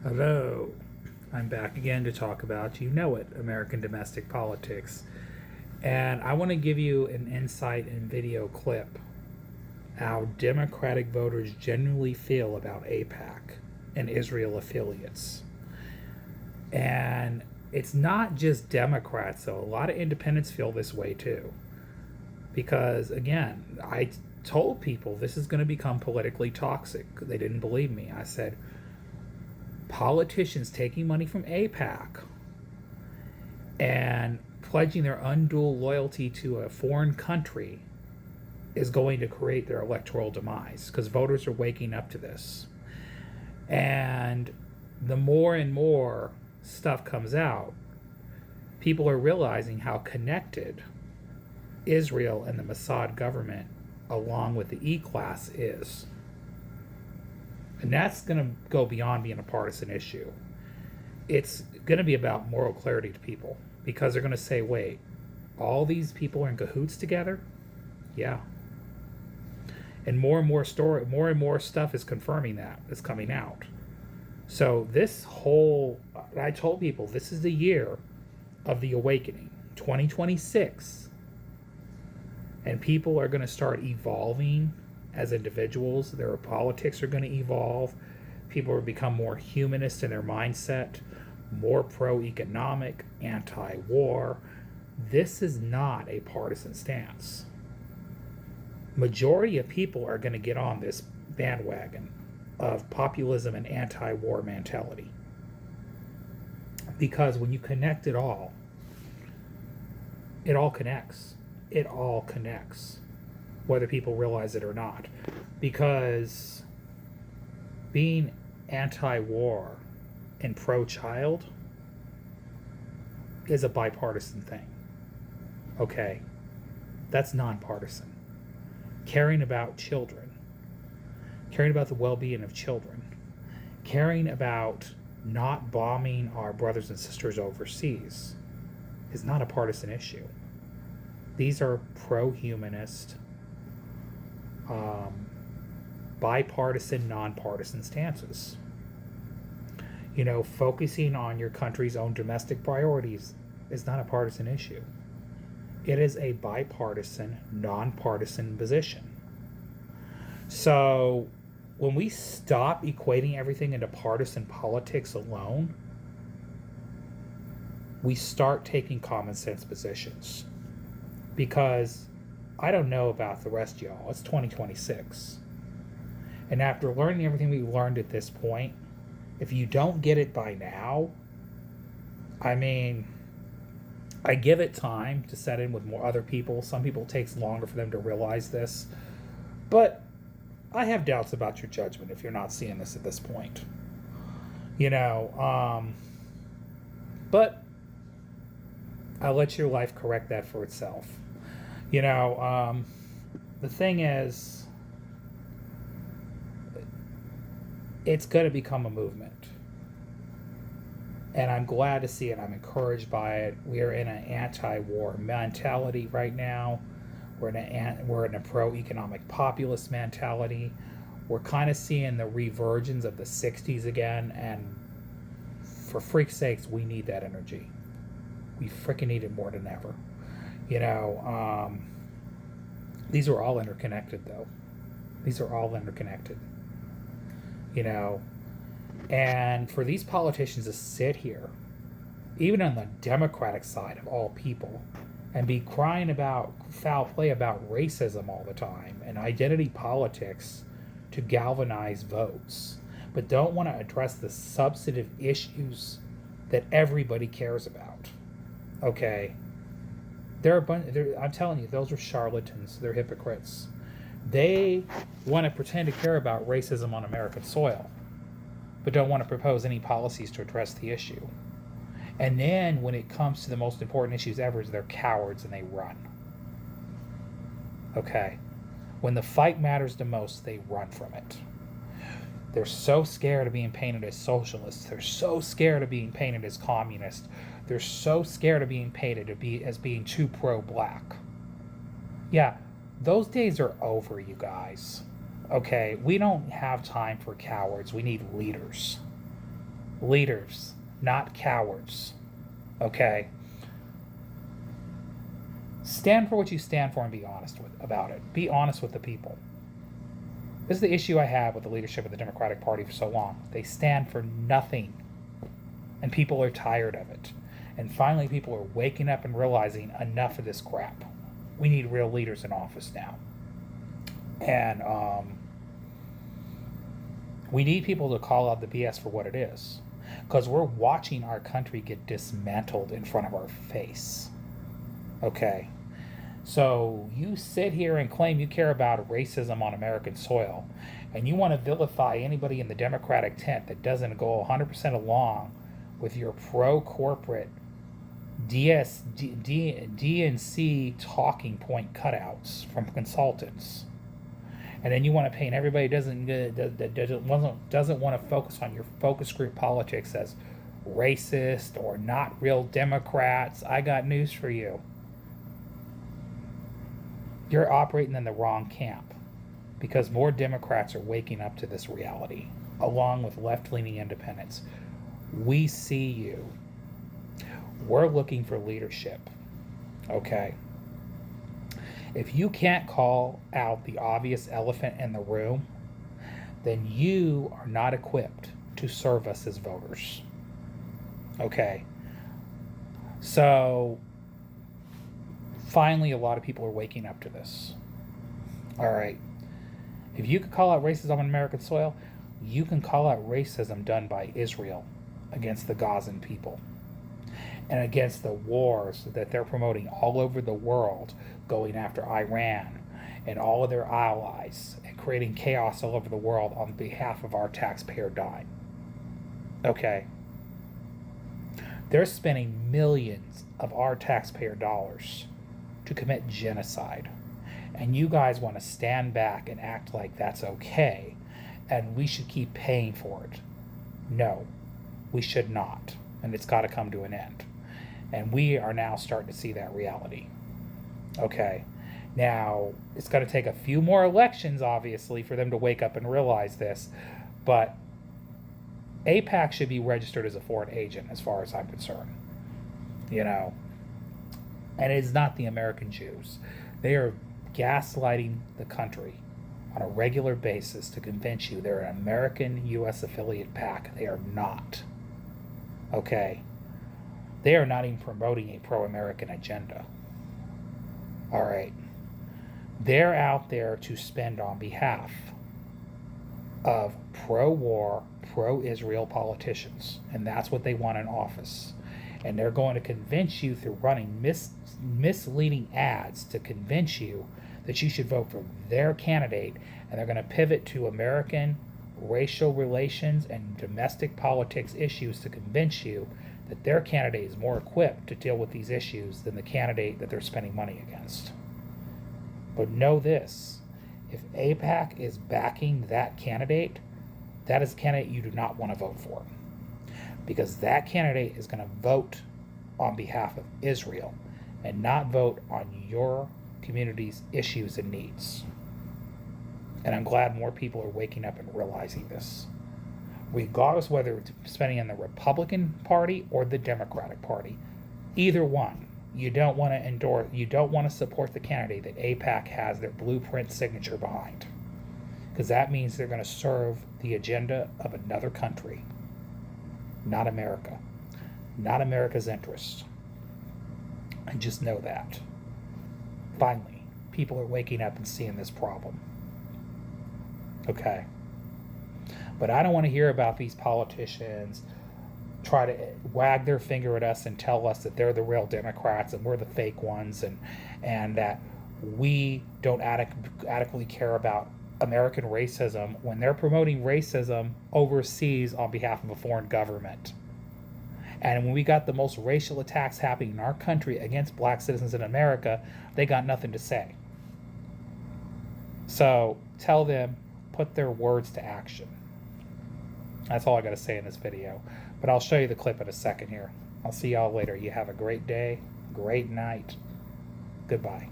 Hello, I'm back again to talk about, you know it, American domestic politics. And I want to give you an insight and video clip how Democratic voters genuinely feel about AIPAC and Israel affiliates. And it's not just Democrats, though. A lot of independents feel this way too. Because, again, I told people this is going to become politically toxic. They didn't believe me. I said, politicians taking money from AIPAC and pledging their undue loyalty to a foreign country is going to create their electoral demise because voters are waking up to this. And the more and more stuff comes out, people are realizing how connected Israel and the Mossad government, along with the E class, is. And that's going to go beyond being a partisan issue. It's going to be about moral clarity to people because they're going to say, wait, all these people are in cahoots together? Yeah. And more and more stuff is confirming that is coming out. So this whole, I told people this is the year of the awakening, 2026, and people are going to start evolving as individuals. Their politics are going to evolve. People will become more humanist in their mindset, more pro-economic, anti-war. This is not a partisan stance. Majority of people are going to get on this bandwagon of populism and anti-war mentality. Because when you connect it all connects. It all connects, whether people realize it or not. Because being anti-war and pro-child is a bipartisan thing. Okay? That's nonpartisan. Caring about children, caring about the well-being of children, caring about not bombing our brothers and sisters overseas is not a partisan issue. These are pro-humanist, bipartisan, nonpartisan stances. You know, focusing on your country's own domestic priorities is not a partisan issue. It is a bipartisan, nonpartisan position. So when we stop equating everything into partisan politics alone, we start taking common sense positions. Because I don't know about the rest of y'all. It's 2026. And after learning everything we've learned at this point, if you don't get it by now, I mean, I give it time to set in with more other people. Some people it takes longer for them to realize this. But I have doubts about your judgment if you're not seeing this at this point. You know, but I'll let your life correct that for itself. You know, the thing is, it's going to become a movement. And I'm glad to see it. I'm encouraged by it. We're in an anti-war mentality right now. We're in a pro-economic populist mentality. We're kind of seeing the reversions of the 60s again. And for freak's sakes, we need that energy. We freaking need it more than ever. You know, these are all interconnected, though. These are all interconnected. You know, and for these politicians to sit here, even on the Democratic side of all people, and be crying about foul play about racism all the time and identity politics to galvanize votes, but don't want to address the substantive issues that everybody cares about. Okay? I'm telling you, those are charlatans. They're hypocrites. They want to pretend to care about racism on American soil, but don't want to propose any policies to address the issue. And then when it comes to the most important issues ever, they're cowards and they run. Okay? When the fight matters the most, they run from it. They're so scared of being painted as socialists. They're so scared of being painted as communists. They're so scared of being painted as being too pro-black. Yeah, those days are over, you guys. Okay, we don't have time for cowards. We need leaders. Leaders, not cowards. Okay? Stand for what you stand for and be honest about it. Be honest with the people. This is the issue I have with the leadership of the Democratic Party for so long. They stand for nothing, and people are tired of it. And finally, people are waking up and realizing enough of this crap. We need real leaders in office now. And we need people to call out the BS for what it is. Because we're watching our country get dismantled in front of our face. Okay? So you sit here and claim you care about racism on American soil, and you want to vilify anybody in the Democratic tent that doesn't go 100% along with your pro-corporate DNC talking point cutouts from consultants. And then you want to paint everybody that doesn't want to focus on your focus group politics as racist or not real Democrats. I got news for you. You're operating in the wrong camp, because more Democrats are waking up to this reality, along with left-leaning independents. We see you. We're looking for leadership. Okay? If you can't call out the obvious elephant in the room, then you are not equipped to serve us as voters. Okay? So, finally, a lot of people are waking up to this. All right. If you could call out racism on American soil, you can call out racism done by Israel against the Gazan people and against the wars that they're promoting all over the world, going after Iran and all of their allies and creating chaos all over the world on behalf of our taxpayer dime. Okay. They're spending millions of our taxpayer dollars to commit genocide. And you guys want to stand back and act like that's okay and we should keep paying for it. No, we should not. And it's got to come to an end. And we are now starting to see that reality. Okay. Now, it's going to take a few more elections, obviously, for them to wake up and realize this. But AIPAC should be registered as a foreign agent, as far as I'm concerned. You know. And it is not the American Jews. They are gaslighting the country on a regular basis to convince you they're an American U.S. affiliate PAC. They are not. Okay? They are not even promoting a pro-American agenda. All right. They're out there to spend on behalf of pro-war, pro-Israel politicians. And that's what they want in office. And they're going to convince you through running misleading ads to convince you that you should vote for their candidate. And they're going to pivot to American racial relations and domestic politics issues to convince you that their candidate is more equipped to deal with these issues than the candidate that they're spending money against. But know this, if AIPAC is backing that candidate, that is a candidate you do not want to vote for. Because that candidate is going to vote on behalf of Israel and not vote on your community's issues and needs. And I'm glad more people are waking up and realizing this. Regardless whether it's spending in the Republican Party or the Democratic Party, either one, you don't want to endorse, you don't want to support the candidate that AIPAC has their blueprint signature behind. Because that means they're going to serve the agenda of another country. Not America. Not America's interests. And just know that. Finally, people are waking up and seeing this problem. Okay. But I don't want to hear about these politicians try to wag their finger at us and tell us that they're the real Democrats and we're the fake ones, and that we don't adequately care about American racism when they're promoting racism overseas on behalf of a foreign government. And when we got the most racial attacks happening in our country against black citizens in America, they got nothing to say. So tell them, put their words to action. That's all I got to say in this video. But I'll show you the clip in a second here. I'll see y'all later. You have a great day, great night. Goodbye.